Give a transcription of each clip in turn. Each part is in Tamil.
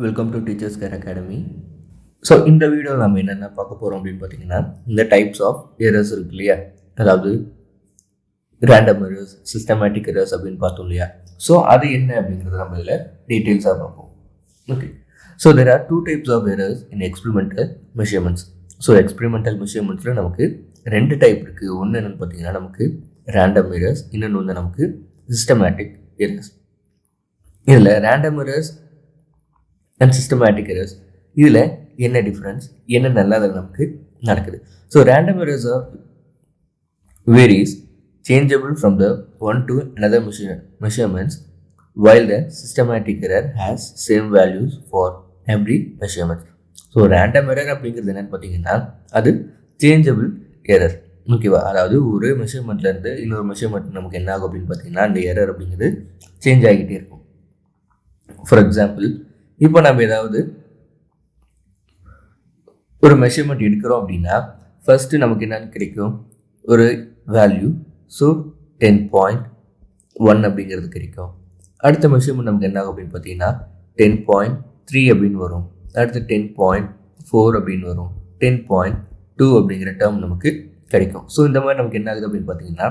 Welcome to teachers care academy. So இந்த வீடியோவில் நம்ம என்னென்ன பார்க்க போகிறோம் அப்படின்னு பார்த்தீங்கன்னா, இந்த டைப்ஸ் ஆஃப் எரர்ஸ் இருக்கு இல்லையா, அதாவது ரேண்டம் எரர்ஸ், சிஸ்டமேட்டிக் எரர்ஸ் அப்படின்னு பார்த்தோம் இல்லையா. ஸோ அது என்ன அப்படிங்கிறது நம்ம இதில் டீட்டெயில்ஸாக பார்ப்போம். Okay, so there are two types of errors in experimental measurements. So experimental மெஷர்மெண்ட்ஸில் நமக்கு ரெண்டு டைப் இருக்குது. ஒன்று என்னென்னு பார்த்தீங்கன்னா நமக்கு ரேண்டம் எரர்ஸ், இன்னொன்று வந்து நமக்கு சிஸ்டமேட்டிக் எரர்ஸ். இதில் random errors and systematic errors இதில் என்ன டிஃப்ரென்ஸ், என்ன நல்லா அதில் நமக்கு நடக்குது. So random errors are varies changeable from the one to another measurements, while the systematic error has same values for every measurement. So random error அப்படிங்கிறது என்னென்னு பார்த்தீங்கன்னா அது சேஞ்சபிள் எரர். ஓகேவா, அதாவது ஒரு மெஷர்மெண்ட்லேருந்து இன்னொரு மெஷர்மெண்ட் நமக்கு என்ன ஆகும் அப்படின்னு பார்த்தீங்கன்னா அந்த எரர் அப்படிங்கிறது சேஞ்ச் ஆகிக்கிட்டே இருக்கும். ஃபார் எக்ஸாம்பிள், இப்போ நம்ம ஏதாவது ஒரு மெஷர்மெண்ட் எடுக்கிறோம் அப்படின்னா ஃபர்ஸ்ட் நமக்கு என்னன்னு கிடைக்கும், ஒரு வேல்யூ. ஸோ 10.1 அப்படிங்கிறது கிடைக்கும். அடுத்த மெஷர்மெண்ட் நமக்கு என்ன ஆகும் அப்படின்னு பார்த்தீங்கன்னா 10.3 அப்படின்னு வரும். அடுத்து 10.4 அப்படின்னு வரும். 10.2 அப்படிங்கிற டேர்ம் நமக்கு கிடைக்கும். ஸோ இந்த மாதிரி நமக்கு என்ன ஆகுது அப்படின்னு பார்த்தீங்கன்னா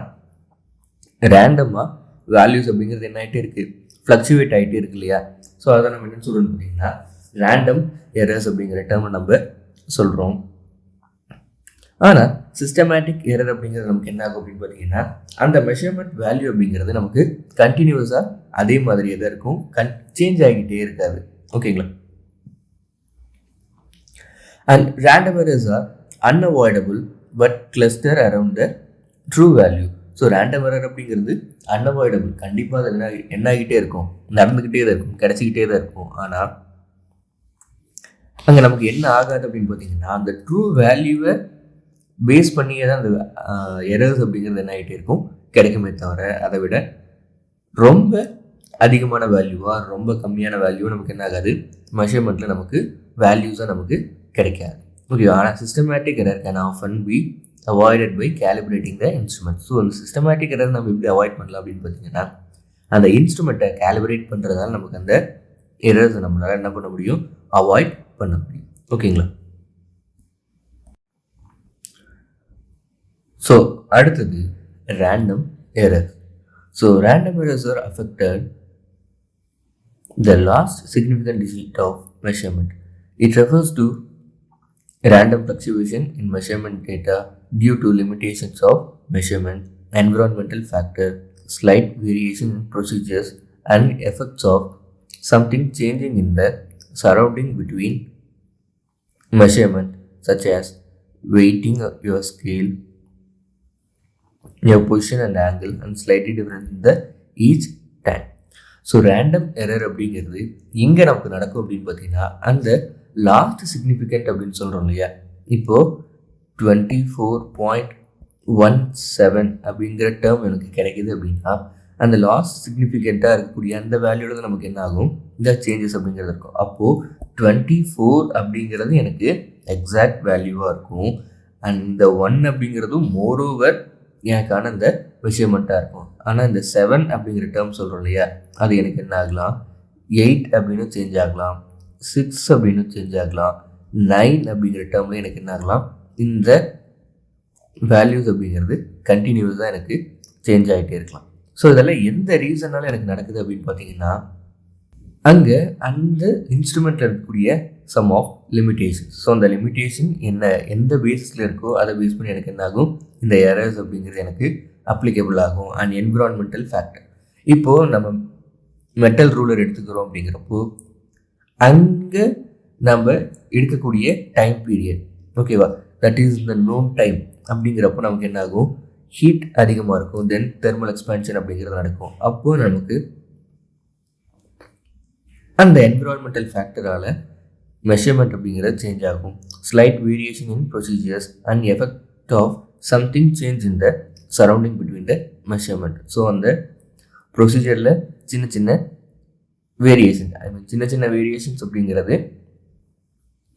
ரேண்டமாக வேல்யூஸ் அப்படிங்கிறது என்ன ஆகிட்டே இருக்குது, ஃப்ளக்சுவேட் ஆகிட்டே இருக்கு இல்லையா. ஸோ அதை நம்ம என்ன சொல்கிறோம்னு பார்த்தீங்கன்னா ரேண்டம் எரர்ஸ் அப்படிங்கிற டேர்மை நம்ம சொல்கிறோம். ஆனால் சிஸ்டமேட்டிக் எரர் அப்படிங்கிறது நமக்கு என்ன ஆகும் அப்படின்னு பார்த்தீங்கன்னா அந்த மெஷர்மெண்ட் வேல்யூ அப்படிங்கிறது நமக்கு கண்டினியூஸாக அதே மாதிரியே தான் இருக்கும், சேஞ்ச் ஆகிக்கிட்டே இருக்காது. ஓகேங்களா. And random errors are unavoidable but cluster around the true value. So random error அப்படிங்கிறது அன்அவாய்டபுள், கண்டிப்பாக அது என்ன ஆகிட்டே இருக்கும், நடந்துக்கிட்டே தான் இருக்கும், கிடச்சிக்கிட்டே தான் இருக்கும். ஆனால் அங்கே நமக்கு என்ன ஆகாது அப்படின்னு பார்த்தீங்கன்னா அந்த ட்ரூ வேல்யூவை பேஸ் பண்ணியே தான் அந்த எரர்ஸ் அப்படிங்கிறது என்ன ஆகிட்டே இருக்கும், கிடைக்குமே தவிர அதை விட ரொம்ப அதிகமான வேல்யூவா ரொம்ப கம்மியான வேல்யூவா நமக்கு என்ன ஆகாது, மெஷர்மெண்ட்டில் நமக்கு வேல்யூஸாக நமக்கு கிடைக்காது. ஓகே, ஆனால் systematic error can often be avoided by calibrating the instrument. So அந்த சிஸ்டமேட்டிக் எரர் நம்ம எப்படி அவாய்ட் பண்ணலாம் அப்படின்னு பார்த்தீங்கன்னா அந்த இன்ஸ்ட்ருமெண்ட்டை கேலிப்ரேட் பண்ணுறதால நமக்கு அந்த எரர்ஸை நம்மளால் என்ன பண்ண முடியும், அவாய்ட் பண்ண முடியும். ஓகேங்களா. ஸோ அடுத்தது random error. So random errors are affected the last significant digit of measurement. It refers to random fluctuation in measurement data due to limitations of measurement, environmental factor, slight variation in procedures, and effects of something changing in the surrounding between measurement, such as weighting of your scale, your position and angle, and slightly different in the each time. So random error அப்படிங்கிறது எங்கே நமக்கு நடக்கும் அப்படின்னு பார்த்தீங்கன்னா அந்த லாஸ்ட் சிக்னிஃபிகண்ட் அப்படின்னு சொல்கிறோம் இல்லையா. இப்போது 24.17 அப்படிங்கிற டேர்ம் எனக்கு கிடைக்கிது அப்படின்னா அந்த லாஸ்ட் சிக்னிஃபிகண்ட்டாக இருக்கக்கூடிய அந்த வேல்யூவில் தான் நமக்கு என்ன ஆகும், இந்த சேஞ்சஸ் அப்படிங்கிறது இருக்கும். அப்போது 24 அப்படிங்கிறது எனக்கு எக்ஸாக்ட் வேல்யூவாக இருக்கும். அண்ட் இந்த 1 அப்படிங்கிறதும் மோரோவர் எனக்கான அந்த மெஷர்மெண்ட்டாக இருக்கும். ஆனால் இந்த 7 அப்படிங்கிற டேர்ம் சொல்கிறோம் இல்லையா, அது எனக்கு என்ன ஆகலாம், 8 அப்படின்னு சேஞ்ச் ஆகலாம், 6 அப்படின்னு சேஞ்ச் ஆகலாம், 9 அப்படிங்கிற டேர்மில் எனக்கு என்ன ஆகலாம், இந்த வேல்யூஸ் அப்படிங்கிறது கண்டினியூஸாக எனக்கு சேஞ்ச் ஆகிட்டே இருக்கலாம். ஸோ இதெல்லாம் எந்த ரீசனால எனக்கு நடக்குது அப்படின்னு பார்த்தீங்கன்னா அங்கே அந்த இன்ஸ்ட்ருமெண்ட்டில் இருக்கக்கூடிய சம் ஆஃப் லிமிட்டேஷன்ஸ். ஸோ அந்த லிமிட்டேஷன் என்ன எந்த பேஸிஸில் இருக்கோ அதை பேஸ் பண்ணி எனக்கு என்ன ஆகும், இந்த எரர்ஸ் அப்படிங்கிறது எனக்கு அப்ளிகபிள் ஆகும். And environmental factor. இப்போது நம்ம மெட்டல் ரூலர் எடுத்துக்கிறோம் அப்படிங்கிறப்போ அங்கே நம்ம எடுக்கக்கூடிய டைம் பீரியட், ஓகேவா, that is the known time அப்படிங்கிறப்போ நமக்கு என்ன ஆகும், ஹீட் அதிகமாக இருக்கும். தென் தெர்மல் எக்ஸ்பேன்ஷன் அப்படிங்கிறது நடக்கும். அப்போது நமக்கு அந்த என்விரான்மெண்டல் ஃபேக்டரால் மெஷர்மெண்ட் அப்படிங்கிறது சேஞ்ச் ஆகும். Slight variation in procedures and effect of something change in the surrounding between the measurement. So அந்த ப்ரொசீஜரில் சின்ன சின்ன வேரியேஷன், சின்ன சின்ன வேரியேஷன்ஸ் அப்படிங்கிறது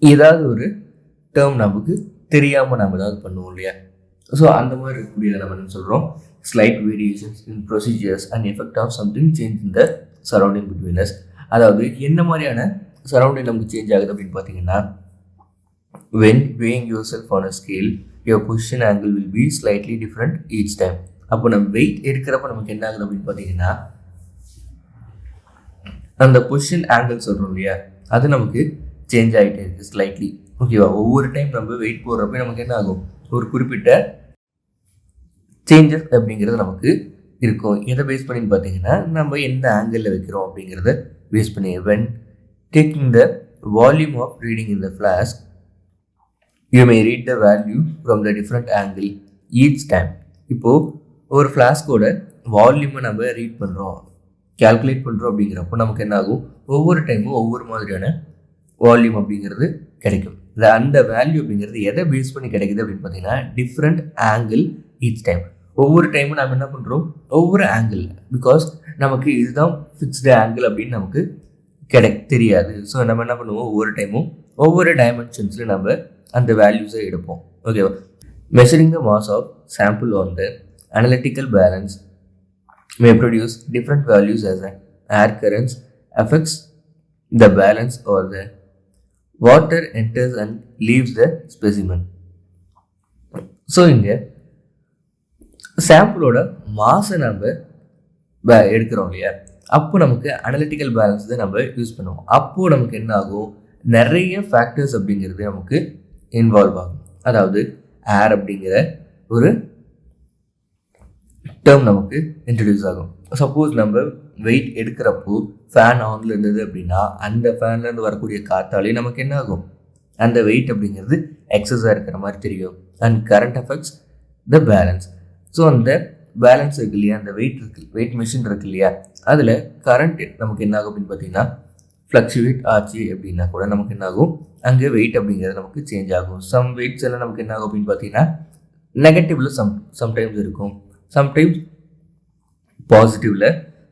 ஏதாவது ஒரு டேர்ம் நமக்கு தெரியாமல் நம்ம ஏதாவது பண்ணுவோம் இல்லையா. ஸோ அந்த மாதிரி இருக்கக்கூடியதை நம்ம என்ன சொல்கிறோம், slight variations in procedures and effect of something change in the surrounding between us. அதாவது என்ன மாதிரியான சரௌண்டிங் நமக்கு சேஞ்ச் ஆகுது அப்படின்னு பார்த்தீங்கன்னா when weighing yourself on a scale your position angle will be slightly different each time. அப்போ நம்ம வெயிட் எடுக்கிறப்ப நமக்கு என்ன ஆகுது அப்படின்னு பார்த்தீங்கன்னா அந்த பொசிஷன் ஆங்கிள் சொல்கிறோம் இல்லையா அது நமக்கு சேஞ்ச் ஆகிட்டே இருக்குது ஸ்லைட்லி. ஓகேவா? ஒவ்வொரு டைம் நம்ம வெயிட் போடுறப்ப நமக்கு என்ன ஆகும், ஒரு குறிப்பிட்ட சேஞ்சஸ் அப்படிங்கிறது நமக்கு இருக்கும். எதை பேஸ் பண்ணின்னு பார்த்தீங்கன்னா நம்ம எந்த ஆங்கிளில் வைக்கிறோம் அப்படிங்கிறத பேஸ் பண்ணி. when taking the volume of reading in the flask you may read the value from the different angle each time. இப்போது ஒரு ஃப்ளாஸ்கோட வால்யூமை நம்ம ரீட் பண்ணுறோம், கேல்குலேட் பண்ணுறோம் அப்படிங்கிறப்போ நமக்கு என்ன ஆகும், ஒவ்வொரு டைமும் ஒவ்வொரு மாதிரியான வால்யூம் அப்படிங்கிறது கிடைக்கும். அந்த வேல்யூ அப்படிங்கிறது எதை பேஸ் பண்ணி கிடைக்குது அப்படின்னு பார்த்தீங்கன்னா டிஃப்ரெண்ட் ஆங்கிள் ஈச் டைம். ஒவ்வொரு டைமும் நம்ம என்ன பண்ணுறோம், ஒவ்வொரு ஆங்கிள், பிகாஸ் நமக்கு இதுதான் ஃபிக்ஸ்டு ஆங்கிள் அப்படின்னு நமக்கு தெரியாது. ஸோ நம்ம என்ன பண்ணுவோம், ஒவ்வொரு டைமும் ஒவ்வொரு டைமென்ஷன்ஸில் நம்ம அந்த வேல்யூஸை எடுப்போம். ஓகேவா? Measuring the mass of sample on the analytical balance may produce different values as an air currents affects the balance or the water enters and leaves the specimen. So இங்கே சாம்பிளோட மாசை நம்ம எடுக்கிறோம் இல்லையா, அப்போ நமக்கு அனலிட்டிக்கல் பேலன்ஸ் தான் நம்ம யூஸ் பண்ணுவோம். அப்போது நமக்கு என்ன ஆகும், நிறைய ஃபேக்டர்ஸ் அப்படிங்கிறது நமக்கு இன்வால்வ் ஆகும். அதாவது ஏர் அப்படிங்கிற ஒரு டேர்ம் நமக்கு இன்ட்ரடியூஸ் ஆகும். சப்போஸ் நம்ம வெயிட் எடுக்கிறப்போ ஃபேன் ஆனில் இருந்தது அப்படின்னா அந்த ஃபேன்லேருந்து வரக்கூடிய காற்றாலே நமக்கு என்ன ஆகும், அந்த வெயிட் அப்படிங்கிறது எக்ஸஸாக இருக்கிற மாதிரி தெரியும். And current affects the balance. So அந்த பேலன்ஸ் இருக்கு இல்லையா, அந்த வெயிட் மிஷின் இருக்கு இல்லையா, அதில் கரண்ட் நமக்கு என்ன ஆகும் அப்படின்னு பார்த்தீங்கன்னா ஃப்ளக்சுவேட் ஆச்சு அப்படின்னா கூட நமக்கு என்ன ஆகும், அங்கே வெயிட் அப்படிங்கிறது நமக்கு சேஞ்ச் ஆகும். சம் வெயிட்ஸ் எல்லாம் நமக்கு என்ன ஆகும் அப்படின்னு பார்த்தீங்கன்னா நெகட்டிவ்ல சம்டைம்ஸ் இருக்கும், சம்டைம்ஸ் பாசிட்டிவ்ல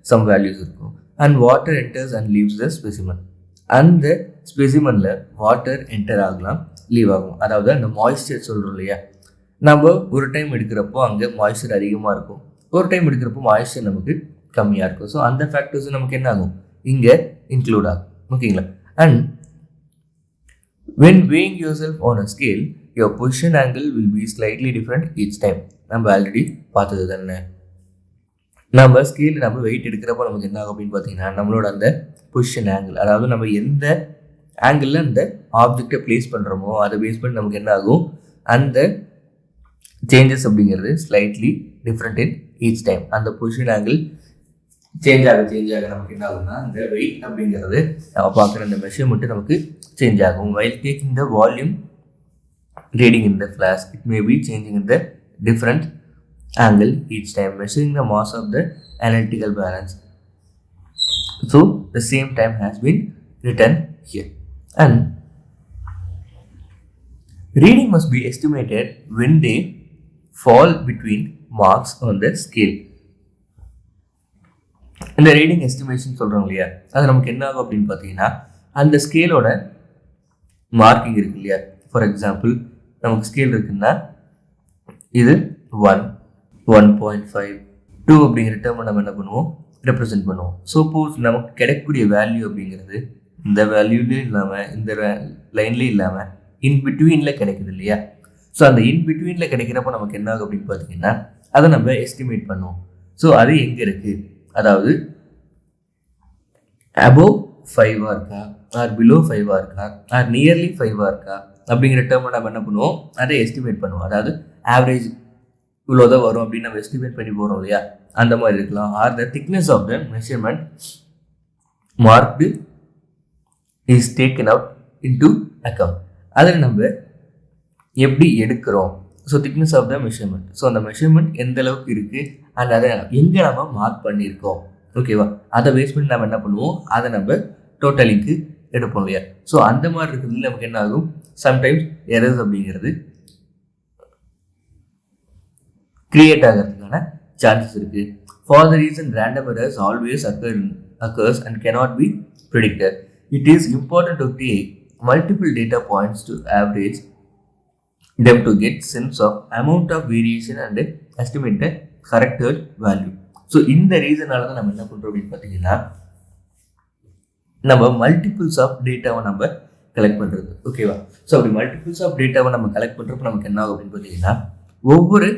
சம் வேல்யூஸ் இருக்கும். And water enters and leaves the specimen. அந்த ஸ்பெசிமனில் வாட்டர் என்டர் ஆகலாம், லீவ் ஆகும். அதாவது அந்த மாய்ஸ்சர் சொல்கிறோம் இல்லையா, நம்ம ஒரு டைம் எடுக்கிறப்போ அங்கே மாய்ஸ்சர் அதிகமாக இருக்கும், ஒரு டைம் எடுக்கிறப்போ மாய்ஸ்சர் நமக்கு கம்மியாக இருக்கும். ஸோ அந்த ஃபேக்டர்ஸும் நமக்கு என்ன ஆகும், இங்கே இன்க்ளூட் ஆகும். ஓகேங்களா? And when weighing yourself on a scale your position angle will be slightly different each time. நம்ம ஆல்ரெடி பார்த்தது தானே, நம்ம ஸ்கேல் நம்ம வெயிட் எடுக்கிறப்போ நமக்கு என்ன ஆகும் அப்படின்னு பார்த்தீங்கன்னா நம்மளோட அந்த பொசிஷன் ஆங்கிள், அதாவது நம்ம எந்த ஆங்கிளில் அந்த ஆப்ஜெக்டை பிளேஸ் பண்ணுறோமோ அதை பேஸ் பண்ணி நமக்கு என்ன ஆகும், அந்த சேஞ்சஸ் அப்படிங்கிறது slightly different in each time. அந்த பொசிஷன் ஆங்கிள் சேஞ்ச் ஆக நமக்கு என்ன ஆகும்னா அந்த வெயிட் அப்படிங்கிறது நம்ம பார்க்குற அந்த மெஷர்மெண்ட்டு நமக்கு சேஞ்ச் ஆகும். while taking the volume reading in the flask it may be changing in the different angle each time, measuring the mass of the analytical balance. So the same time has been written here. And reading must be estimated when they fall between marks on the scale. இந்த ரீடிங் எஸ்டிமேஷன் சொல்கிறோம் இல்லையா, அது நமக்கு என்ன ஆகும் அப்படின்னு பார்த்தீங்கன்னா அந்த ஸ்கேலோட மார்க்கிங் இருக்கு இல்லையா. ஃபார் எக்ஸாம்பிள் நமக்கு ஸ்கேல் இருக்குன்னா இது 1, 1.5, 2 அப்படிங்கிற டேர்மை நம்ம என்ன பண்ணுவோம், ரெப்ரசென்ட் பண்ணுவோம். சப்போஸ் நமக்கு கிடைக்கக்கூடிய வேல்யூ அப்படிங்கிறது இந்த வேல்யூலேயும் இல்லாமல் இந்த லைன்லேயும் இல்லாமல் இன்பிட்வீனில் கிடைக்குது இல்லையா. ஸோ அந்த இன்பிட்வீனில் கிடைக்கிறப்ப நமக்கு என்ன ஆகும் அப்படின்னு பார்த்தீங்கன்னா அதை நம்ம எஸ்டிமேட் பண்ணுவோம். ஸோ அது எங்கே இருக்குது, அதாவது அபோவ் 5 இருக்கா, ஆர் பிலோ 5 இருக்கா, ஆர் நியர்லி 5 இருக்கா அப்படிங்கிற டேர்மை நம்ம என்ன பண்ணுவோம், அதை எஸ்டிமேட் பண்ணுவோம். அதாவது ஆவரேஜ் இவ்வளோதான் வரும் அப்படின்னு நம்ம எஸ்டிமேட் பண்ணி போகிறோம் இல்லையா, அந்த மாதிரி இருக்கலாம். Or the thickness of the measurement marked is taken out into account. அதில் நம்ம எப்படி எடுக்கிறோம், so thickness of the measurement, so அந்த மெஷர்மெண்ட் எந்த அளவுக்கு இருக்குது அண்ட் அதை எங்கே நம்ம மார்க் பண்ணியிருக்கோம், ஓகேவா, அதை பேஸ் பண்ணி நம்ம என்ன பண்ணுவோம், அதை நம்ம டோட்டலிங்க்கு எடுப்போம் இல்லையா. ஸோ அந்த மாதிரி இருக்கிறதுல நமக்கு என்ன ஆகும், சம்டைம்ஸ் எரர்ஸ் அப்படிங்கிறது கிரியேட் ஆகிறதுக்கான சான்சஸ் இருக்குது. For the reason random errors always occurs and cannot be predicted. It is important to take multiple data points to average them to get sense of amount of variation and estimate the corrected value. So இந்த ரீசனால தான் நம்ம என்ன பண்ணுறோம் அப்படின்னு பார்த்தீங்கன்னா நம்ம மல்டிபிள்ஸ் ஆஃப் டேட்டாவை நம்ம கலெக்ட் பண்ணுறது. ஓகேவா? ஸோ அப்படி மல்டிபிள்ஸ் ஆஃப் டேட்டாவை நம்ம கலெக்ட் பண்ணுறப்ப நமக்கு என்ன ஆகும் அப்படின்னு பார்த்தீங்கன்னா, ஒவ்வொரு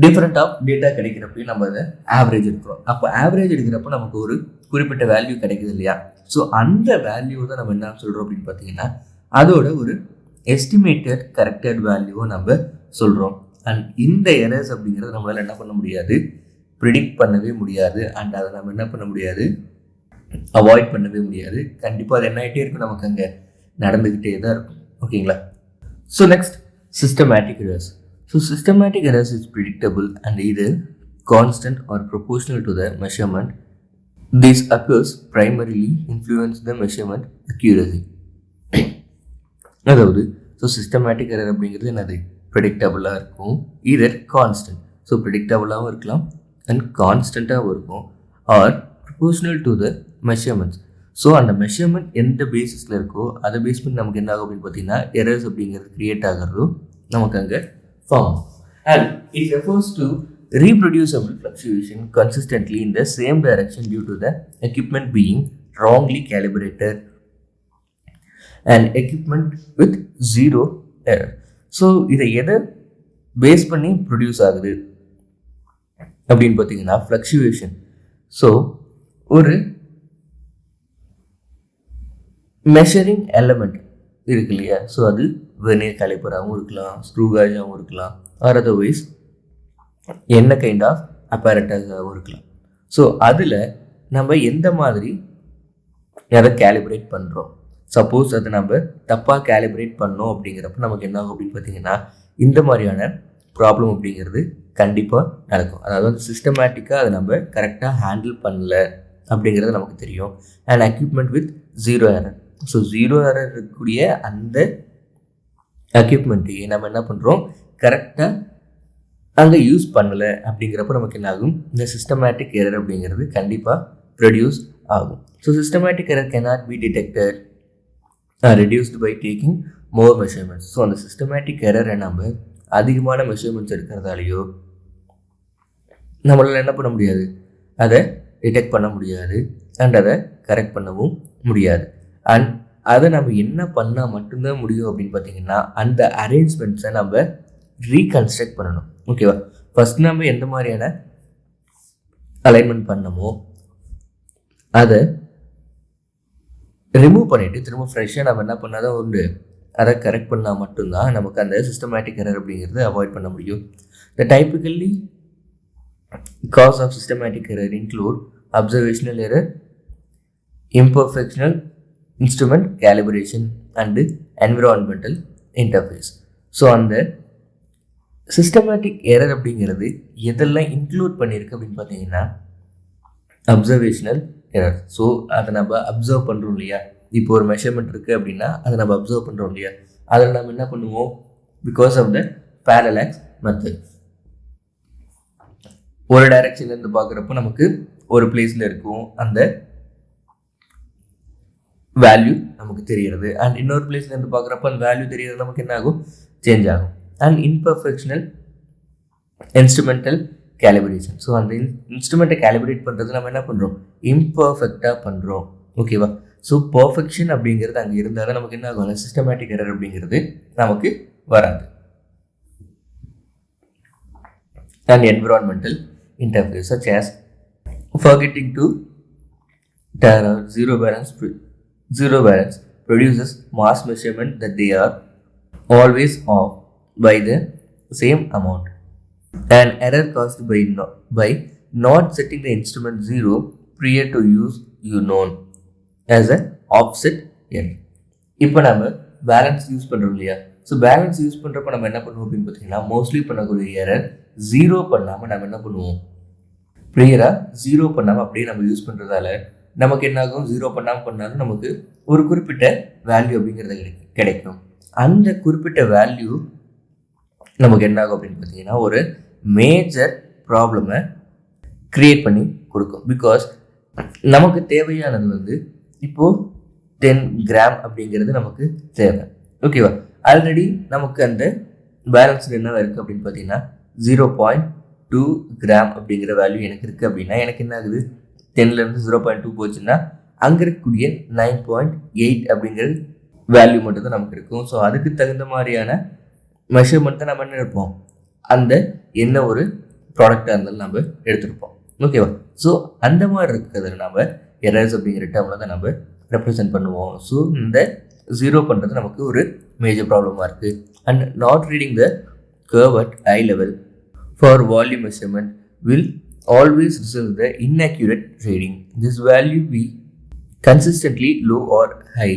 டிஃப்ரெண்ட் ஆஃப் டேட்டா கிடைக்கிறப்பையும் நம்ம அதை ஆவரேஜ் எடுக்கிறோம். அப்போ ஆவரேஜ் எடுக்கிறப்ப நமக்கு ஒரு குறிப்பிட்ட வேல்யூ கிடைக்குது இல்லையா? ஸோ அந்த வேல்யூ தான் நம்ம என்ன சொல்கிறோம் அப்படின்னு பார்த்தீங்கன்னா, அதோட ஒரு எஸ்டிமேட்டட் கரெக்டட் வேல்யூவை நம்ம சொல்கிறோம். அண்ட் இந்த எரர்ஸ் அப்படிங்கிறது நம்மளால் என்ன பண்ண முடியாது, ப்ரிடிக்ட் பண்ணவே முடியாது. அண்ட் அதை நம்ம என்ன பண்ண முடியாது, அவாய்ட் பண்ணவே முடியாது. கண்டிப்பாக அது என்ன ஆகிட்டே இருக்கும், நமக்கு அங்கே நடந்துக்கிட்டே தான் இருக்கும். ஓகேங்களா? So next, systematic errors. So systematic errors is predictable and either constant or proportional to the measurement. This occurs primarily influence the measurement accuracy. அதாவது ஸோ சிஸ்டமேட்டிக் எரர் அப்படிங்கிறது என்னது, ப்ரெடிக்டபுளாக இருக்கும், either constant. ஸோ ப்ரெடிக்டபுளாகவும் இருக்கலாம் அண்ட் கான்ஸ்டண்ட்டாகவும் இருக்கும், are proportional to the measurements. So அந்த மெஷர்மெண்ட் எந்த பேசிஸில் இருக்கோ அதை பேஸ் பண்ணி நமக்கு என்ன ஆகும் அப்படின்னு பார்த்தீங்கன்னா, எரர்ஸ் அப்படிங்கிறது க்ரியேட் ஆகிறதும் நமக்கு அங்கே form. And it refers to reproducible fluctuation consistently in the same direction due to the equipment being wrongly calibrated and equipment with zero error. So இதை எதை பேஸ் பண்ணி ப்ரொடியூஸ் ஆகுது அப்படின்னு பார்த்தீங்கன்னா, ஃப்ளக்சுவேஷன். ஸோ ஒரு மெஷரிங் எலமெண்ட் இருக்கு இல்லையா? ஸோ அது வெர்னியர் காலிப்பராகவும் இருக்கலாம், ஸ்க்ரூ காஜாகவும் இருக்கலாம், ஆர் அதர்வைஸ் என்ன கைண்ட் ஆஃப் அப்பேரட்டஸாகவும் இருக்கலாம். ஸோ அதில் நம்ம எந்த மாதிரி அதை கேலிப்ரேட் பண்ணுறோம். சப்போஸ் அதை நம்ம தப்பாக கேலிப்ரேட் பண்ணோம் அப்படிங்கிறப்ப நமக்கு என்ன ஆகும் அப்படின்னு பார்த்தீங்கன்னா, இந்த மாதிரியான ப்ராப்ளம் அப்படிங்கிறது கண்டிப்பாக நடக்கும். அதாவது வந்து சிஸ்டமேட்டிக்காக அதை நம்ம கரெக்டாக ஹேண்டில் பண்ணல அப்படிங்கிறது நமக்கு தெரியும். And equipment with zero error. So zero error இருக்கக்கூடிய அந்த எக்யூப்மெண்ட்டையே நம்ம என்ன பண்ணுறோம், கரெக்டாக அங்கே யூஸ் பண்ணலை அப்படிங்கிறப்ப நமக்கு என்ன ஆகும், இந்த சிஸ்டமேட்டிக் எரர் அப்படிங்கிறது கண்டிப்பாக ப்ரொடியூஸ் ஆகும். So systematic error cannot be detected or reduced by taking more measurements. So அந்த சிஸ்டமேட்டிக் எரரை நம்ம அதிகமான மெஷர்மெண்ட்ஸ் எடுக்கிறதாலேயோ நம்மளால் என்ன பண்ண முடியாது, அதை டிடெக்ட் பண்ண முடியாது அண்ட் அதை கரெக்ட் பண்ணவும் முடியாது. அண்ட் அதை நம்ம என்ன பண்ணால் மட்டும்தான் முடியும் அப்படின்னு பார்த்தீங்கன்னா, அந்த அரேஞ்ச்மெண்ட்ஸை நம்ம ரீகன்ஸ்ட்ரக்ட் பண்ணணும். ஓகேவா? ஃபஸ்ட் நம்ம எந்த மாதிரியான அலைன்மெண்ட் பண்ணமோ அதை ரிமூவ் பண்ணிவிட்டு திரும்ப ஃப்ரெஷ்ஷாக நம்ம என்ன பண்ணாதான் உண்டு, அதை கரெக்ட் பண்ணால் மட்டும்தான் நமக்கு அந்த சிஸ்டமேட்டிக் எரர் அப்படிங்கிறது அவாய்ட் பண்ண முடியும். The typically cause of systematic error include observational error, imperfectional instrument calibration and environmental interface. So அந்த சிஸ்டமேட்டிக் எரர் அப்படிங்கிறது எதெல்லாம் இன்க்ளூட் பண்ணியிருக்கு அப்படின்னு பார்த்தீங்கன்னா, அப்சர்வேஷனல் எரர். ஸோ அதை நம்ம அப்சர்வ் பண்ணுறோம் இல்லையா, இப்போ ஒரு மெஷர்மெண்ட் இருக்குது அப்படின்னா அதை நம்ம அப்சர்வ் பண்ணுறோம் இல்லையா, அதில் நம்ம என்ன பண்ணுவோம், because of the parallax method. ஒரு டைரக்ஷன்லேருந்து பார்க்குறப்போ நமக்கு ஒரு பிளேஸில் இருக்கும் அந்த வேல்யூ நமக்கு தெரிகிறது, அண்ட் இன்னொரு பிளேஸ்லேருந்து பார்க்குறப்ப அந்த வேல்யூ தெரிகிறது நமக்கு என்ன ஆகும், சேஞ்ச் ஆகும். And imperfectional instrumental calibration. So அந்த இன்ஸ்ட்ருமெண்ட்டை கேலிப்ரேட் பண்ணுறது நம்ம என்ன பண்ணுறோம், இம்பர்ஃபெக்டாக பண்ணுறோம். ஓகேவா? ஸோ பர்ஃபெக்ஷன் அப்படிங்கிறது அங்கே இருந்தால் தான் நமக்கு என்ன ஆகும், சிஸ்டமேட்டிக் எரர் அப்படிங்கிறது நமக்கு வராது. And environmental interface such as forgetting to turn on zero balance produces mass measurement that they are always off by the same amount. An error caused by not setting the instrument zero prior to use known as an offset error. இப்போ நம்ம பேலன்ஸ் யூஸ் பண்ணுறோம் இல்லையா, ஸோ பேலன்ஸ் யூஸ் பண்ணுறப்ப நம்ம என்ன பண்ணுவோம் அப்படின்னு பார்த்தீங்கன்னா, மோஸ்ட்லி பண்ணக்கூடிய எரர் ஜீரோ பண்ணாமல் நம்ம என்ன பண்ணுவோம், ப்ரியராக ஜீரோ பண்ணாமல் அப்படியே நம்ம யூஸ் பண்ணுறதால நமக்கு என்ன ஆகும், ஜீரோ பண்ணாலும் நமக்கு ஒரு குறிப்பிட்ட வேல்யூ அப்படிங்கிறது கிடைக்கும். அந்த குறிப்பிட்ட வேல்யூ நமக்கு என்ன ஆகும் அப்படின்னு பார்த்தீங்கன்னா, ஒரு மேஜர் ப்ராப்ளமை க்ரியேட் பண்ணி கொடுக்கும். பிகாஸ் நமக்கு தேவையானது வந்து இப்போது 10 கிராம் அப்படிங்கிறது நமக்கு தேவை. ஓகேவா? ஆல்ரெடி நமக்கு அந்த பேலன்ஸில் என்ன இருக்குது அப்படின்னு பார்த்தீங்கன்னா 0.2 கிராம் அப்படிங்கிற வேல்யூ எனக்கு இருக்குது அப்படின்னா எனக்கு என்ன ஆகுது, 10லேருந்து 0.2 போச்சுன்னா அங்கே இருக்கக்கூடிய 9.8 அப்படிங்கிறது வேல்யூ மட்டும் தான் நமக்கு இருக்கும். ஸோ அதுக்கு தகுந்த மாதிரியான மெஷர்மெண்ட்டை நம்ம என்ன எடுப்போம், அந்த என்ன ஒரு ப்ராடக்டாக இருந்தாலும் நம்ம எடுத்துருப்போம். ஓகேவா? ஸோ அந்த மாதிரி இருக்கிறத நம்ம எரர்ஸ் அப்படிங்கிற டேர்மில் தான் நம்ம ரெப்ரசென்ட் பண்ணுவோம். ஸோ இந்த 0 பண்ணுறது நமக்கு ஒரு மேஜர் ப்ராப்ளமாக இருக்குது. And not reading the curve at eye level for volume measurement will always result in the inaccurate reading. This value be consistently low or high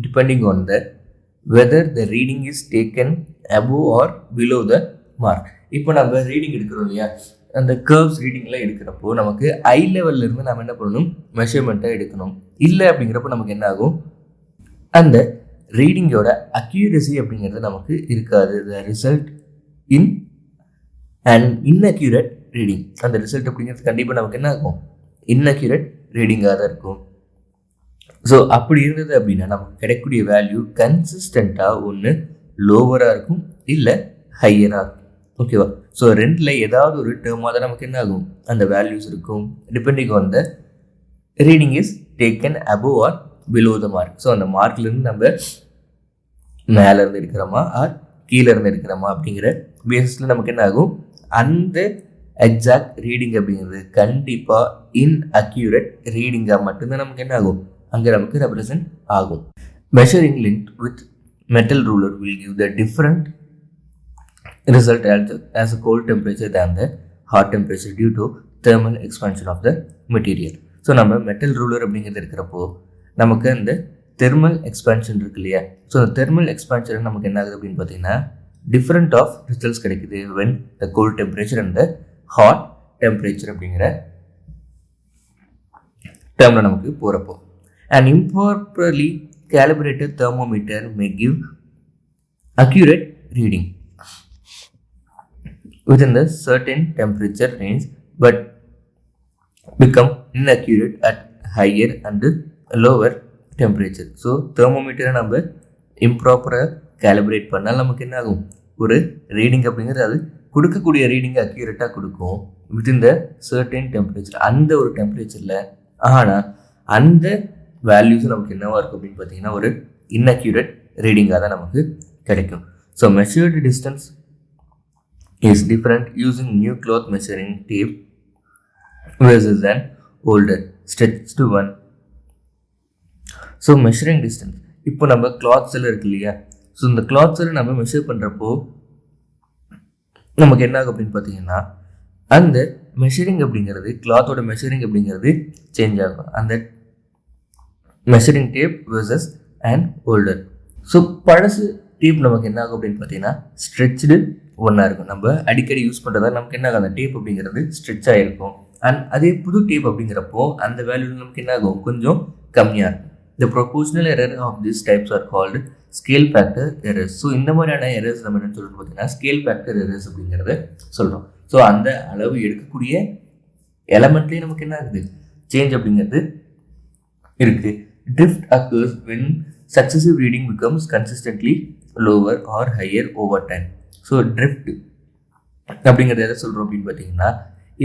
depending on the whether the reading is taken above or below the mark. இப்போ நம்ம ரீடிங் எடுக்கிறோம் இல்லையா, அந்த கர்வ்ஸ் ரீடிங்லாம் எடுக்கிறப்போ நமக்கு ஐ லெவல்ல இருந்து நம்ம என்ன பண்ணணும், மெஷர்மெண்ட்டை எடுக்கணும். இல்லை அப்படிங்கிறப்போ நமக்கு என்ன ஆகும், அந்த ரீடிங்கோட அக்யூரசி அப்படிங்கிறது நமக்கு இருக்காது. The result in and inaccurate reading. அந்த ரிசல்ட் அப்படிங்கிறது கண்டிப்பாக நமக்கு என்ன ஆகும், இன்அக்யூரேட் ரீடிங்காக தான் இருக்கும். ஸோ அப்படி இருந்தது அப்படின்னா நமக்கு கிடைக்கக்கூடிய வேல்யூ கன்சிஸ்டண்ட்டாக ஒன்று லோவராக இருக்கும், இல்லை ஹையராக இருக்கும். ஓகேவா? ஸோ ரெண்டில் ஏதாவது ஒரு டேர்மாக தான் நமக்கு என்ன ஆகும், அந்த வேல்யூஸ் இருக்கும். Depending on the reading is taken above or below the mark. So அந்த மார்க்லேருந்து நம்ம மேலே இருந்து எடுக்கிறோமா ஆர் கீழே இருந்து எடுக்கிறோமா அப்படிங்கிற பேசிஸில் நமக்கு என்ன ஆகும், அந்த எக்ஸாக்ட் ரீடிங் அப்படிங்கிறது கண்டிப்பாக இன்அக்யூரேட் ரீடிங்காக மட்டும்தான் நமக்கு என்ன ஆகும், அங்கே நமக்கு ரெப்ரசன்ட் ஆகும். Measuring link with metal ruler will give the different result as a cold temperature than the hot temperature due to thermal expansion of the material. So நம்ம மெட்டல் ரூலர் அப்படிங்கிறது இருக்கிறப்போ நமக்கு அந்த தெர்மல் எக்ஸ்பான்ஷன் இருக்கு இல்லையா, ஸோ அந்த தெர்மல் எக்ஸ்பான்ஷன் நமக்கு என்ன ஆகுது அப்படின்னு பார்த்தீங்கன்னா டிஃப்ரெண்ட் ஆஃப் ரிசல்ட்ஸ் கிடைக்குது when the cold temperature and the hot temperature அப்படிங்கிற டேர்மில் நமக்கு போகிறப்போ. And improperly calibrated thermometer may give accurate reading within the certain temperature range but become inaccurate at higher and lower temperature. So தெர்மோமீட்டரை நம்ம இம்ப்ராப்பராக கேலிப்ரேட் பண்ணால் நமக்கு என்ன ஆகும், ஒரு ரீடிங் அப்படிங்கிறது அது கொடுக்கக்கூடிய ரீடிங்கை அக்யூரேட்டாக கொடுக்கும் வித்தின் த சர்டன் டெம்பரேச்சர், அந்த ஒரு டெம்பரேச்சரில். ஆனால் அந்த வேல்யூஸ் நமக்கு என்னவாக இருக்கும் அப்படின்னு பார்த்தீங்கன்னா ஒரு இன்அக்யூரேட் ரீடிங்காக தான் நமக்கு கிடைக்கும். So measured distance is different using new cloth measuring tape versus an older stretched one. So measuring distance இப்போ நம்ம கிளாத்ஸ் எல்லாம் இருக்கு இல்லையா, ஸோ இந்த கிளாத்ஸ் எல்லாம் நம்ம மெஷர் பண்ணுறப்போ நமக்கு என்ன ஆகும் அப்படின்னு பார்த்தீங்கன்னா அந்த மெஷரிங் அப்படிங்கிறது கிளாத்தோட மெஷரிங் அப்படிங்கிறது சேஞ்ச் ஆகும். அந்த measuring tape versus and older. So பழசு டேப் நமக்கு என்ன ஆகும் அப்படின்னு பார்த்தீங்கன்னா ஸ்ட்ரெச்டு ஒன்றா இருக்கும். நம்ம அடிக்கடி யூஸ் பண்ணுறதா நமக்கு என்ன ஆகும், அந்த டேப் அப்படிங்கிறது ஸ்ட்ரெச் ஆகிருக்கும். அண்ட் அதே புது டேப் அப்படிங்கிறப்போ அந்த வேல்யூ நமக்கு என்ன ஆகும், கொஞ்சம் கம்மியாக இருக்கும். The proportional error of this types are called scale factor errors. So இந்த மாதிரியான எரர்ஸ் நம்ம என்ன சொல்லணும் பார்த்தீங்கன்னா ஸ்கேல் ஃபேக்டர் எரர்ஸ் அப்படிங்கிறத சொல்கிறோம். ஸோ அந்த அளவு எடுக்கக்கூடிய எலமெண்ட்லேயே நமக்கு என்ன ஆகுது, சேஞ்ச் அப்படிங்கிறது இருக்குது. Drift occurs when successive reading becomes consistently lower or higher over time. So drift அப்படிங்கிறது எதை சொல்கிறோம் அப்படின்னு பார்த்தீங்கன்னா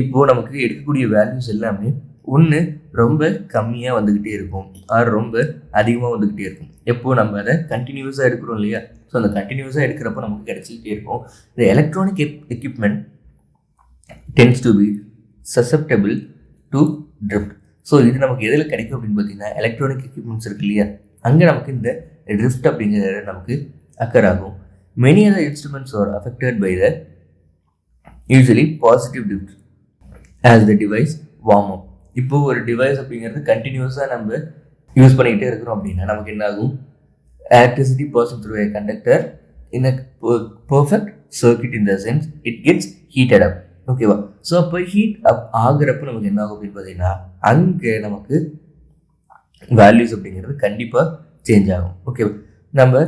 இப்போது நமக்கு எடுக்கக்கூடிய வேல்யூஸ் எல்லாமே ஒன்று ரொம்ப கம்மியாக வந்துக்கிட்டே இருக்கும், ஆர் ரொம்ப அதிகமாக வந்துக்கிட்டே இருக்கும். எப்போது நம்ம அதை கண்டினியூஸாக எடுக்கிறோம் இல்லையா, ஸோ அந்த கண்டினியூஸாக எடுக்கிறப்போ நமக்கு கிடைச்சிக்கிட்டே இருக்கும். இந்த electronic equipment tends to be susceptible to drift. So இது நமக்கு எதில் கிடைக்கும் அப்படின்னு பார்த்தீங்கன்னா எலக்ட்ரானிக் எக்யூப்மெண்ட்ஸ் இருக்கு இல்லையா, அங்கே நமக்கு இந்த ட்ரிஃப்ட் அப்படிங்கிறது நமக்கு அக்கர் ஆகும். Many other instruments are affected by the usually positive drift as the device warm up. இப்போ ஒரு டிவைஸ் அப்படிங்கிறது கண்டினியூஸாக நம்ம யூஸ் பண்ணிக்கிட்டே இருக்கிறோம் அப்படின்னா நமக்கு என்ன ஆகும், electricity passing through a conductor in a perfect circuit in the sense it gets heated up. ஓகேவா? ஸோ அப்போ ஹீட் அப் ஆகிறப்ப நமக்கு என்ன ஆகும் அப்படின்னு பார்த்தீங்கன்னா அங்கே நமக்கு வேல்யூஸ் அப்படிங்கிறது கண்டிப்பாக சேஞ்ச் ஆகும். ஓகேவா? நம்ம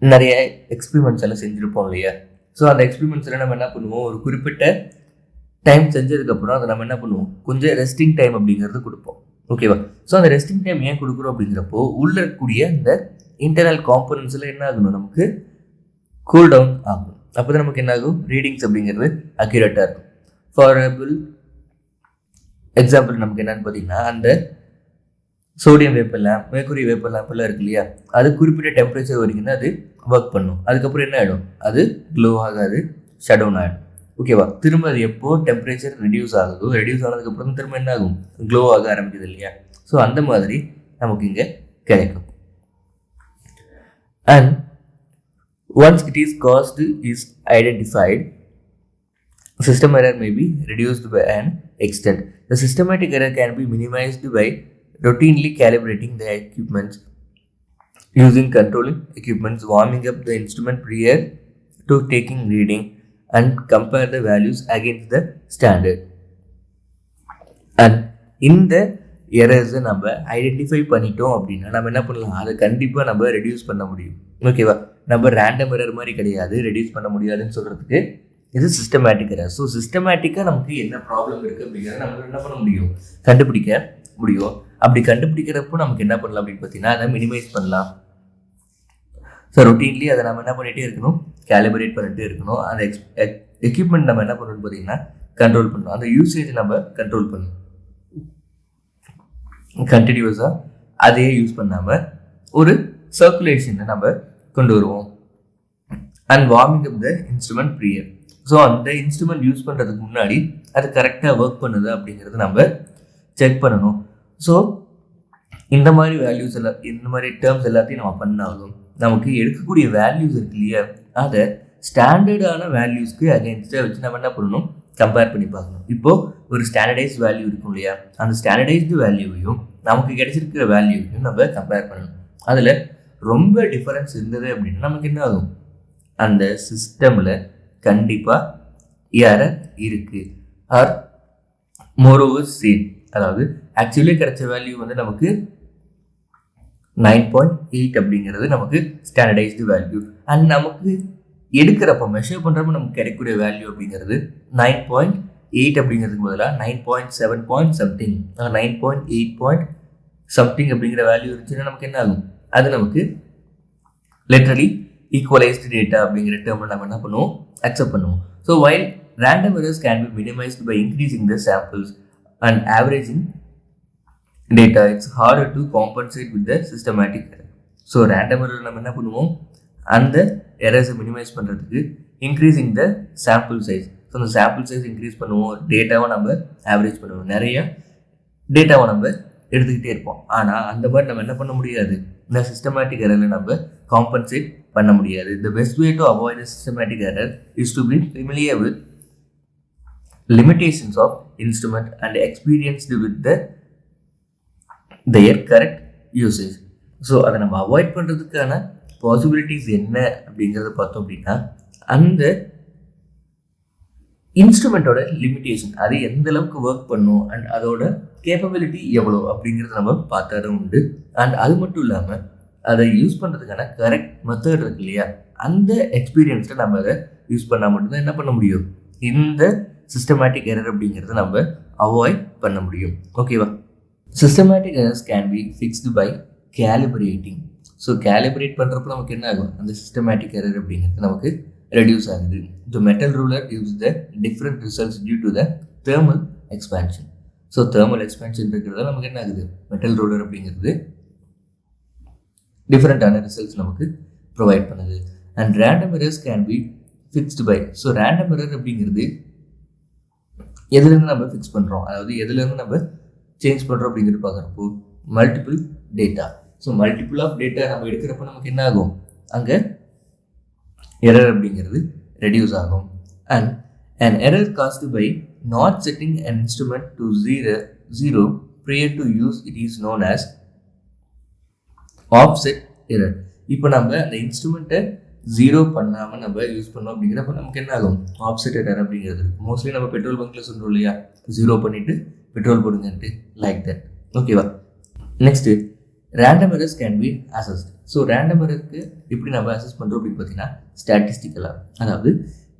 நிறைய எக்ஸ்பிரிமெண்ட்ஸ் எல்லாம் செஞ்சுருப்போம் இல்லையா, ஸோ அந்த எக்ஸ்பிரிமெண்ட்ஸ் எல்லாம் நம்ம என்ன பண்ணுவோம், ஒரு குறிப்பிட்ட டைம் செஞ்சதுக்கப்புறம் அதை நம்ம என்ன பண்ணுவோம், கொஞ்சம் ரெஸ்டிங் டைம் அப்படிங்கிறது கொடுப்போம். ஓகேவா? ஸோ அந்த ரெஸ்டிங் டைம் ஏன் கொடுக்குறோம் அப்படிங்கிறப்போ உள்ளே இருக்கக்கூடிய இந்த இன்டர்னல் காம்போனன்ட்ஸில் என்ன ஆகணும், நமக்கு கூல் டவுன் ஆகும். அப்போ தான் நமக்கு என்ன ஆகும், ரீடிங்ஸ் அப்படிங்கிறது அக்யூரேட்டாக இருக்கும். ஃபார் எக்ஸாம்பிள் எக்ஸாம்பிள் நமக்கு என்னன்னு பார்த்தீங்கன்னா, அந்த sodium vapour lamp, mercury vapour லேம்ப்லாம் இருக்கு இல்லையா, அது குறிப்பிட்ட டெம்பரேச்சர் வரைக்கும் தான் அது ஒர்க் பண்ணும். அதுக்கப்புறம் என்ன ஆகிடும், அது க்ளோ ஆகாது, ஷட் டவுன் ஆகிடும். ஓகேவா? திரும்ப அது எப்போ டெம்பரேச்சர் ரெடியூஸ் ஆனதுக்கப்புறம் திரும்ப என்ன ஆகும், க்ளோ ஆக ஆரம்பிக்குது இல்லையா. ஸோ அந்த மாதிரி நமக்கு இங்கே கிடைக்கும். And once it is caused is identified, system error may be reduced by an extent. The systematic error can be minimized by routinely calibrating the equipment, using controlling equipments, warming up the instrument prior to taking reading, and compare the values against the standard. And இந்த எரர்ஸை நம்ம ஐடென்டிஃபை பண்ணிட்டோம் அப்படின்னா நம்ம என்ன பண்ணலாம், அதை கண்டிப்பாக நம்ம ரெடியூஸ் பண்ண முடியும். ஓகேவா? நம்ம ரேண்டம் எரர் மாதிரி கிடையாது, ரெடியூஸ் பண்ண முடியாதுன்னு சொல்கிறதுக்கு இது சிஸ்டமேட்டிக் எரர். ஸோ சிஸ்டமேட்டிக்காக நமக்கு என்ன ப்ராப்ளம் இருக்குது அப்படிங்கிறத நம்ம என்ன பண்ண முடியும், கண்டுபிடிக்க முடியும். அப்படி கண்டுபிடிக்கிறப்போ நமக்கு என்ன பண்ணலாம் அப்படின்னு பார்த்தீங்கன்னா, அதை மினிமைஸ் பண்ணலாம். ஸோ ரொட்டீன்லி அதை நம்ம என்ன பண்ணிகிட்டே இருக்கணும், கேலிபரேட் பண்ணிகிட்டே இருக்கணும். அந்த எக்யூப்மெண்ட் நம்ம என்ன பண்ணணும்னு பார்த்தீங்கன்னா கண்ட்ரோல் பண்ணணும். அந்த யூசேஜ் நம்ம கண்ட்ரோல் பண்ணணும். கண்டினியூஸாக அதையே யூஸ் பண்ணாமல் ஒரு சர்க்குலேஷனை நம்ம கொண்டு வருவோம். And warming up the instrument prior. So அந்த இன்ஸ்ட்ருமெண்ட் யூஸ் பண்ணுறதுக்கு முன்னாடி அது கரெக்டாக ஒர்க் பண்ணுது அப்படிங்கிறது நம்ம செக் பண்ணணும். ஸோ இந்த மாதிரி வேல்யூஸ் எல்லாம், இந்த மாதிரி டேர்ம்ஸ் எல்லாத்தையும் நம்ம பண்ணாலும் நமக்கு எடுக்கக்கூடிய வேல்யூஸ் இருக்கு இல்லையா, அதை ஸ்டாண்டர்டான வேல்யூஸ்க்கு அகேன்ஸ்டாக வச்சு நம்ம என்ன பண்ணணும், கம்பேர் பண்ணி பார்க்கணும். இப்போது ஒரு ஸ்டாண்டர்டைஸ்ட் வேல்யூ இருக்கும் இல்லையா, அந்த ஸ்டாண்டர்டைஸ்டு வேல்யூவையும் நமக்கு கிடைச்சிருக்கிற வேல்யூவையும் நம்ம கம்பேர் பண்ணணும். அதில் ரொம்ப டிஃபரன்ஸ் இருந்தது அப்படின்னா நமக்கு என்ன ஆகும், அந்த சிஸ்டமில் கண்டிப்பாக எரர் இருக்குது. ஆர் மோரோவர் சேம், அதாவது ஆக்சுவலி கிடைச்ச வேல்யூ வந்து நமக்கு 9.8 அப்படிங்கிறது நமக்கு ஸ்டாண்டர்டைஸ்டு வேல்யூ. அண்ட் நமக்கு எடுக்கிறப்ப மெஷர் பண்ணுறப்ப நமக்கு கிடைக்கக்கூடிய வேல்யூ அப்படிங்கிறது 9.8 அப்படிங்கிறதுக்கு பதிலாக 9.7 something 9.8 something அப்படிங்கிற வேல்யூ இருந்துச்சுன்னா நமக்கு என்ன ஆகும், அது நமக்கு லிட்ரலி ஈக்குவலைஸ்டு டேட்டா அப்படிங்கிற டேர்ம் நம்ம என்ன பண்ணுவோம், அக்செப்ட் பண்ணுவோம். So while random errors can be minimised by increasing the samples and averaging data, it's harder to compensate with the systematic error. So random error நம்ம என்ன பண்ணுவோம், அந்த எரர்ஸை மினிமைஸ் பண்ணுறதுக்கு increasing the sample size. So அந்த சாம்பிள் சைஸ் இன்க்ரீஸ் பண்ணுவோம், டேட்டாவை நம்ம ஆவரேஜ் பண்ணுவோம், நிறைய டேட்டாவை நம்ம எடுத்துக்கிட்டே இருப்போம். ஆனால் அந்த மாதிரி நம்ம என்ன பண்ண முடியாது, இந்த சிஸ்டமேட்டிக் எரரில் நம்ம காம்பன்சேட் பண்ண முடியாது. The best way to avoid systematic error is to be familiar with limitations of instrument and experienced with their correct usage. So அதை நம்ம அவாய்ட் பண்ணுறதுக்கான பாசிபிலிட்டிஸ் என்ன அப்படிங்கிறத பார்த்தோம் அப்படின்னா, அந்த இன்ஸ்ட்ருமெண்ட்டோட லிமிட்டேஷன், அது எந்த அளவுக்கு ஒர்க் பண்ணும் அண்ட் அதோட கேப்பபிலிட்டி எவ்வளோ அப்படிங்கிறத நம்ம பார்த்தாலும் உண்டு. அண்ட் அது மட்டும் இல்லாமல் அதை யூஸ் பண்ணுறதுக்கான கரெக்ட் மெத்தட் இருக்கு இல்லையா, அந்த எக்ஸ்பீரியன்ஸில் நம்ம அதை யூஸ் பண்ணால் மட்டும்தான் என்ன பண்ண முடியும், இந்த சிஸ்டமேட்டிக் எரர் அப்படிங்கிறத நம்ம அவாய்ட் பண்ண முடியும். ஓகேவா? Systematic errors can be fixed by calibrating. So calibrate பண்ணுறப்ப நமக்கு என்ன ஆகும், அந்த சிஸ்டமேட்டிக் எரர் அப்படிங்கிறது நமக்கு ரெடியூஸ் ஆகுது. த metal ruler gives the different results due to the thermal expansion. So thermal expansion இருக்கிறது நமக்கு என்ன ஆகுது, மெட்டல் ரூலர் அப்படிங்கிறது டிஃப்ரெண்ட்டான ரிசல்ட்ஸ் நமக்கு ப்ரொவைட் பண்ணுது. And random errors can be fixed by. So random error அப்படிங்கிறது எதுலேருந்து நம்ம ஃபிக்ஸ் பண்ணுறோம், அதாவது எதுலேருந்து நம்ம சேஞ்ச் பண்ணுறோம் அப்படிங்கிறது பார்க்குறப்போ multiple data. So multiple of data நம்ம எடுக்கிறப்ப நமக்கு என்ன ஆகும், அங்கே எரர் அப்படிங்கிறது ரெடியூஸ் ஆகும். And an error caused by not setting an instrument to zero prior to use it is known as offset error. இப்போ நம்ம அந்த இன்ஸ்ட்ருமெண்ட்டை ஜீரோ பண்ணாமல் நம்ம யூஸ் பண்ணோம் அப்படிங்கிறப்ப நமக்கு என்ன ஆகும், ஆப்செட் எரர் அப்படிங்கிறது இருக்குது. மோஸ்ட்லி நம்ம பெட்ரோல் பங்க்கில் சொல்கிறோம் இல்லையா, ஜீரோ பண்ணிவிட்டு பெட்ரோல் போடுங்கன்ட்டு, லைக் தட். ஓகேவா? Next random errors can be assessed. So random எரருக்கு எப்படி நம்ம அசஸ் பண்ணுறோம் அப்படின்னு பார்த்தீங்கன்னா ஸ்டாட்டிஸ்டிக்கலாக, அதாவது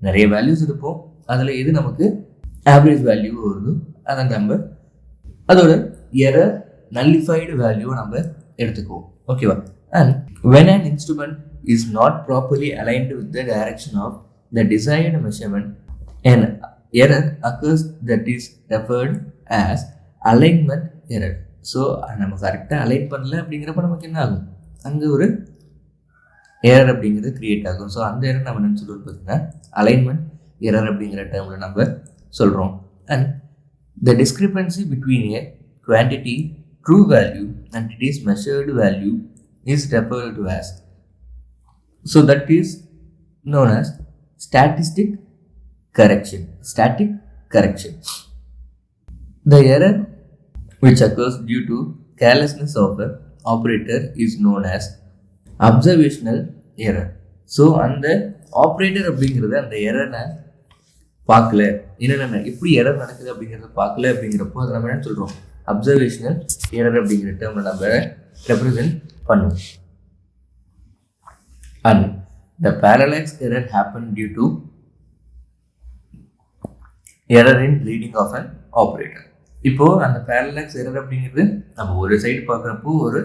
நிறைய வேல்யூஸ் இருப்போம், அதில் எது நமக்கு ஆவரேஜ் வேல்யூ வருது அதை நம்ம அதோட எரர் நல்லிஃபைடு வேல்யூவை நம்ம எடுத்துக்குவோம். ஓகேவா? And when an instrument is not properly aligned with the direction of the desired measurement, an error occurs that is referred as alignment error. So நம்ம கரெக்டாக அலைன் பண்ணல அப்படிங்கிறப்ப நமக்கு என்ன ஆகும், அங்கே ஒரு எரர் அப்படிங்கிறது க்ரியேட் ஆகும். ஸோ அந்த எரர் நம்ம என்ன சொல்லுவோம் பார்த்தீங்கன்னா அலைன்மெண்ட் எரர் அப்படிங்கிற டேர்மில் நம்ம சொல்கிறோம். And the discrepancy between A quantity true value and it is measured value is referred to as, so that is known as static correction. The error which occurs due to carelessness of an operator is known as observational error. So அந்த ஆப்ரேட்டர் அப்படிங்கிறது அந்த எரரை பார்க்கல, என்னென்ன எப்படி எரர் நடக்குது அப்படிங்கிறத பார்க்கல அப்படிங்கிறப்போ அதை நம்ம என்ன சொல்கிறோம், அப்சர்வேஷனல் எரர் அப்படிங்கிற டேர்மை நம்ம ரெப்ரசென்ட் பண்ணுவோம். And the parallax error happen due to error in reading of an operator. இப்போது அந்த பேரலாக்ஸ் எரர் அப்படிங்கிறது நம்ம ஒரு சைடு பார்க்குறப்போ ஒரு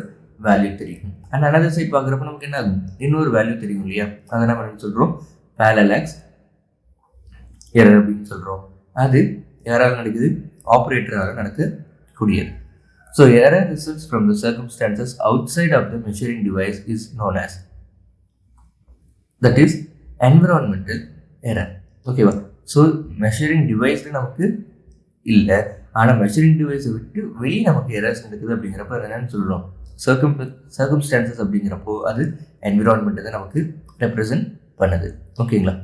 வேல்யூ தெரியும், அண்ட் அனதர் சைடு பார்க்குறப்போ நமக்கு என்ன ஆகும், இன்னொரு வேல்யூ தெரியும் இல்லையா, அதை நம்ம என்ன சொல்கிறோம், பேரலாக்ஸ் எரர் அப்படின்னு சொல்கிறோம். அது யாரால் நடக்குது, ஆப்ரேட்டரால் நடக்கக்கூடியது. So error results from the circumstances outside of the measuring device is known as, that is environmental error. ஓகேவா? ஸோ மெஷரிங் டிவைஸில் நமக்கு இல்லை, ஆனால் மெஷரிங் டிவைஸை விட்டு வெளியே நமக்கு எரர்ஸ் நடக்குது அப்படிங்கிறப்ப அதை என்னன்னு சொல்கிறோம், சர்க்கம்ஸ்டான்சஸ் அப்படிங்கிறப்போ அது என்விரான்மெண்ட்டை தான் நமக்கு ரெப்ரசன்ட் பண்ணுது. ஓகேங்களா?